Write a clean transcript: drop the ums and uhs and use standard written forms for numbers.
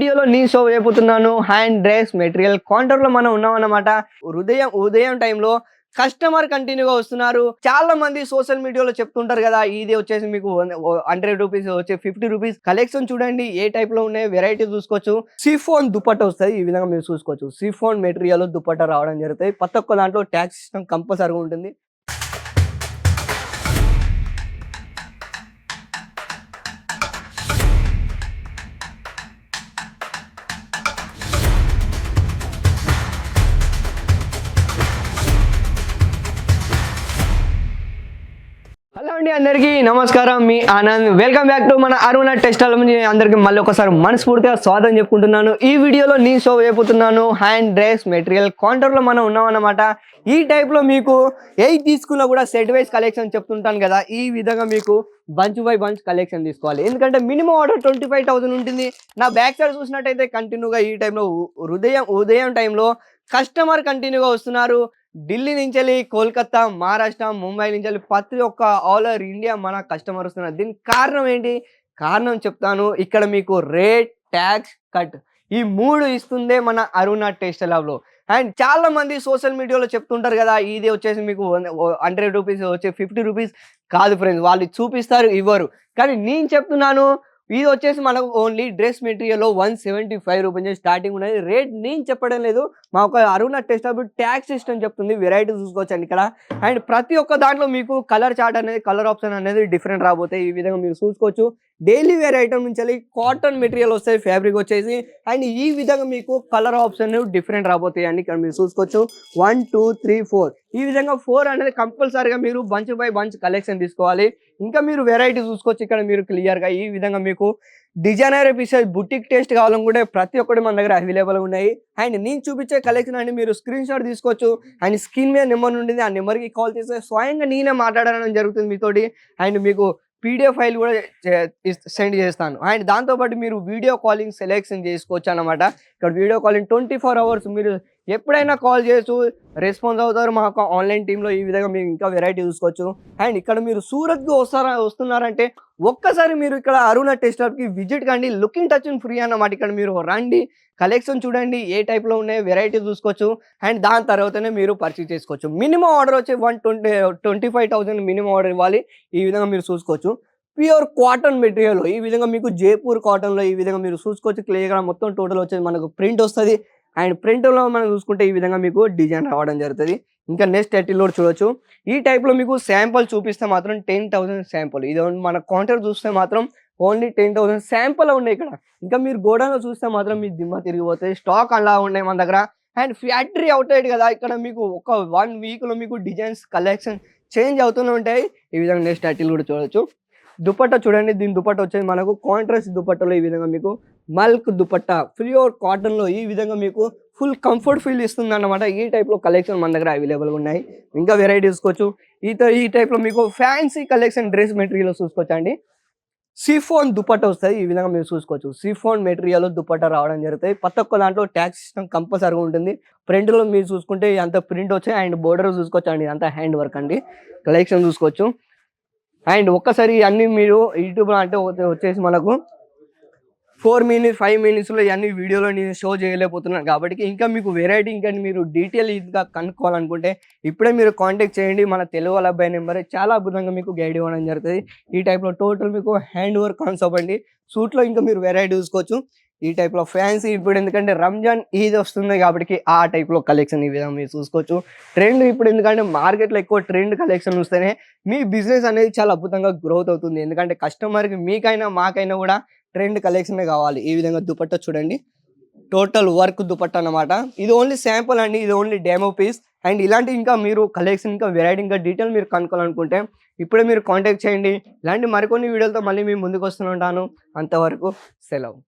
వీడియోలో నేను షో చేయబోతున్నాను హ్యాండ్ డ్రెస్ మెటీరియల్ కౌంటర్ లో మనం ఉన్నాం అన్నమాట. ఉదయం టైంలో కస్టమర్ కంటిన్యూగా వస్తున్నారు. చాలా మంది సోషల్ మీడియాలో చెప్తుంటారు కదా, ఇది వచ్చేసి మీకు 100 రూపీస్ వచ్చే 50 రూపీస్ కలెక్షన్ చూడండి ఏ టైప్ లో ఉన్నాయి, వెరైటీ చూసుకోవచ్చు. సిఫోన్ దుపట్టా వస్తుంది, ఈ విధంగా మీరు చూసుకోవచ్చు. సిఫోన్ మెటీరియల్ దుపట్టా రావడం జరుగుతాయి. ప్రతి ఒక్క దాంట్లో ట్యాక్స్ సిస్టమ్ కంపల్సరీగా ఉంటుంది. హలో అండి, అందరికీ నమస్కారం. మీ ఆనంద్. వెల్కమ్ బ్యాక్ టు మన అరుణ టెక్స్టైల్. అందరికీ మళ్ళీ ఒకసారి మనస్ఫూర్తిగా స్వాగతం చెప్పుకుంటున్నాను. ఈ వీడియోలో నేను షో చేయబోతున్నాను హ్యాండ్ డ్రెస్ మెటీరియల్ కౌంటర్ లో మనం ఉన్నాం అన్నమాట. ఈ టైప్ లో మీకు ఎయిట్ తీసుకున్నా కూడా సెట్ వైజ్ కలెక్షన్ చెప్తుంటాను కదా, ఈ విధంగా మీకు బంచ్ బై బంచ్ కలెక్షన్ తీసుకోవాలి. ఎందుకంటే మినిమం ఆర్డర్ 25,000 ఉంటుంది. నా బ్యాక్ సైడ్ చూసినట్టయితే కంటిన్యూగా ఈ టైంలో ఉదయం టైంలో కస్టమర్ కంటిన్యూగా వస్తున్నారు. ఢిల్లీ నుంచి వెళ్ళి కోల్కతా, మహారాష్ట్ర, ముంబై నుంచి వెళ్ళి ప్రతి ఒక్క ఆల్ ఓవర్ ఇండియా మన కస్టమర్ వస్తున్నారు. దీనికి కారణం ఏంటి? కారణం చెప్తాను. ఇక్కడ మీకు రేట్, ట్యాక్స్, కట్ ఈ మూడు ఇస్తుందే మన అరుణ టెక్స్టైల్ హబ్లో. అండ్ చాలా మంది సోషల్ మీడియాలో చెప్తుంటారు కదా, ఇది వచ్చేసి మీకు 100 రూపీస్ వచ్చే 50 రూపీస్ కాదు ఫ్రెండ్స్. వాళ్ళు చూపిస్తారు, ఇవ్వరు. కానీ నేను చెప్తున్నాను, ఇది వచ్చేసి మనకు ఓన్లీ డ్రెస్ మెటీరియల్లో 175 రూపీస్ స్టార్టింగ్ ఉన్నది. రేట్ నేను చెప్పడం లేదు, మా ఒక అరుణ టెక్స్టైల్ ట్యాక్స్ సిస్టమ్ చెప్తుంది. వెరైటీ చూసుకోవచ్చండి ఇక్కడ. అండ్ ప్రతి ఒక్క దాంట్లో మీకు కలర్ చార్ట్ అనేది, కలర్ ఆప్షన్ అనేది డిఫరెంట్ రాబోతాయి. ఈ విధంగా మీరు చూసుకోవచ్చు. డైలీ వేర్ ఐటమ్ నుంచి వెళ్ళి కాటన్ మెటీరియల్ వస్తాయి, ఫ్యాబ్రిక్ వచ్చేసి. అండ్ ఈ విధంగా మీకు కలర్ ఆప్షన్ డిఫరెంట్ రాబోతాయి అండి. ఇక్కడ మీరు చూసుకోవచ్చు 1 2 3 4 ఈ విధంగా 4 అనేది కంపల్సరీగా మీరు బంచ్ బై బంచ్ కలెక్షన్ తీసుకోవాలి. ఇంకా మీరు వెరైటీ చూసుకోవచ్చు ఇక్కడ మీరు క్లియర్గా. ఈ విధంగా మీకు డిజైనర్ పీసెస్, బుటిక్ టేస్ట్ కావాలనుకుంటే ప్రతి ఒక్కటి మన దగ్గర అవైలబుల్గా ఉన్నాయి. అండ్ నేను చూపించే కలెక్షన్ అండి మీరు స్క్రీన్ షాట్ తీసుకోవచ్చు. అండ్ స్క్రీన్ మీద నెంబర్ ఉంటుంది, ఆ నెంబర్కి కాల్ చేస్తే స్వయంగా నేనే మాట్లాడడం జరుగుతుంది మీతోటి. అండ్ మీకు పీడిఎఫ్ ఫైల్ కూడా సెండ్ చేస్తాను. అండ్ దాంతోపాటు మీరు వీడియో కాలింగ్ సెలెక్షన్ చేసుకోవచ్చు అన్నమాట. ఇక్కడ వీడియో కాలింగ్ 24 అవర్స్ మీరు ఎప్పుడైనా కాల్ చేయొచ్చు, రెస్పాన్స్ అవుతారు మా ఆన్లైన్ టీంలో. ఈ విధంగా మీరు ఇంకా వెరైటీ చూసుకోవచ్చు. అండ్ ఇక్కడ మీరు సూరత్కి వస్తున్నారంటే ఒక్కసారి మీరు ఇక్కడ అరుణ టెక్స్టైల్కి విజిట్ కండి. లుకింగ్ టచ్ ఫ్రీ అన్నమాట. ఇక్కడ మీరు రండి, కలెక్షన్ చూడండి, ఏ టైప్లో ఉన్నాయి వెరైటీ చూసుకోవచ్చు. అండ్ దాని తర్వాతనే మీరు పర్చేస్ చేసుకోవచ్చు. మినిమం ఆర్డర్ వచ్చి 25,000 మినిమం ఆర్డర్ ఇవ్వాలి. ఈ విధంగా మీరు చూసుకోవచ్చు. ప్యూర్ కాటన్ మెటీరియల్ ఈ విధంగా మీకు జైపూర్ కాటన్లో ఈ విధంగా మీరు చూసుకోవచ్చు. క్లియర్గా మొత్తం టోటల్ వచ్చేది మనకు ప్రింట్ వస్తుంది. అండ్ ప్రింట్లో మనం చూసుకుంటే ఈ విధంగా మీకు డిజైన్ రావడం జరుగుతుంది. ఇంకా నెక్స్ట్ టైటిల్ కూడా చూడొచ్చు. ఈ టైప్లో మీకు శాంపుల్ చూపిస్తే మాత్రం 10,000 శాంపుల్. ఇది మన కౌంటర్ చూస్తే మాత్రం ఓన్లీ 10,000 శాంపుల్ ఉన్నాయి ఇక్కడ. ఇంకా మీరు గోడౌన్లో చూస్తే మాత్రం మీ దిమ్మ తిరిగిపోతుంది. స్టాక్ అలా ఉన్నాయి మన దగ్గర. అండ్ ఫ్యాక్టరీ అవుట్ కదా, ఇక్కడ మీకు ఒక 1 వీక్లో మీకు డిజైన్స్ కలెక్షన్ చేంజ్ అవుతూనే ఉంటాయి. ఈ విధంగా నెక్స్ట్ టైటిల్ కూడా చూడొచ్చు. దుపట్టా చూడండి. దీని దుపట్టా వచ్చేది మనకు కాంట్రాస్ట్ దుపట్టాలో ఈ విధంగా మీకు మల్క్ దుపట్టా ప్యూర్ కాటన్లో ఈ విధంగా మీకు ఫుల్ కంఫర్ట్ ఫీల్ ఇస్తుంది అన్నమాట. ఈ టైప్లో కలెక్షన్ మన దగ్గర అవైలబుల్గా ఉన్నాయి. ఇంకా వెరైటీ చూసుకోవచ్చు. ఈ టైప్లో మీకు ఫ్యాన్సీ కలెక్షన్ డ్రెస్ మెటీరియల్ చూసుకోవచ్చు అండి. సిఫోన్ దుపట్టా వస్తుంది, ఈ విధంగా మీరు చూసుకోవచ్చు. సిఫోన్ మెటీరియల్ దుపట్టా రావడం జరుగుతాయి. ప్రతి ఒక్క దాంట్లో ట్యాక్స్ సిస్టమ్ కంపల్సరీగా ఉంటుంది. ప్రింట్లో మీరు చూసుకుంటే అంత ప్రింట్ వచ్చాయి. అండ్ బోర్డర్ చూసుకోవచ్చు అండి, అంతా హ్యాండ్ వర్క్ అండి. కలెక్షన్ చూసుకోవచ్చు. అండ్ ఒక్కసారి అన్నీ మీరు యూట్యూబ్లో అంటే వచ్చేసి మనకు 4 మినిట్స్ 5 మినిట్స్లో ఇవన్నీ వీడియోలో నేను షో చేయలేకపోతున్నాను. కాబట్టి ఇంకా మీకు వెరైటీ ఇంకా మీరు డీటెయిల్ ఇదిగా కనుక్కోవాలనుకుంటే ఇప్పుడే మీరు కాంటాక్ట్ చేయండి. మన తెలుగు వాళ్ళ అబ్బాయి నెంబర్ చాలా అద్భుతంగా మీకు గైడ్ ఇవ్వడం జరుగుతుంది. ఈ టైప్లో టోటల్ మీకు హ్యాండ్ వర్క్ కాన్సెప్ట్ అండి. సూట్లో ఇంకా మీరు వెరైటీ చూసుకోవచ్చు. ఈ టైప్లో ఫ్యాన్సీ ఇప్పుడు ఎందుకంటే రంజాన్ ఈద్ వస్తుంది కాబట్టి ఆ టైప్లో కలెక్షన్ ఈ విధంగా మీరు చూసుకోవచ్చు. ట్రెండ్ ఇప్పుడు ఎందుకంటే మార్కెట్లో ఎక్కువ ట్రెండ్ కలెక్షన్ వస్తేనే మీ బిజినెస్ అనేది చాలా అద్భుతంగా గ్రోత్ అవుతుంది. ఎందుకంటే కస్టమర్కి మీకైనా మాకైనా కూడా ట్రెండ్ కలెక్షనే కావాలి. ఈ విధంగా దుపట్టా చూడండి, టోటల్ వర్క్ దుపట్టా అన్నమాట. ఇది ఓన్లీ శాంపుల్ అండి, ఇది ఓన్లీ డెమో పీస్. అండ్ ఇలాంటి ఇంకా మీరు కలెక్షన్ ఇంకా వెరైటీ ఇంకా డీటెయిల్ మీరు కనుక్కోవాలనుకుంటే ఇప్పుడే మీరు కాంటాక్ట్ చేయండి. ఇలాంటి మరికొన్ని వీడియోలతో మళ్ళీ మేము ముందుకు వస్తూ ఉంటాను. అంతవరకు సెలవు.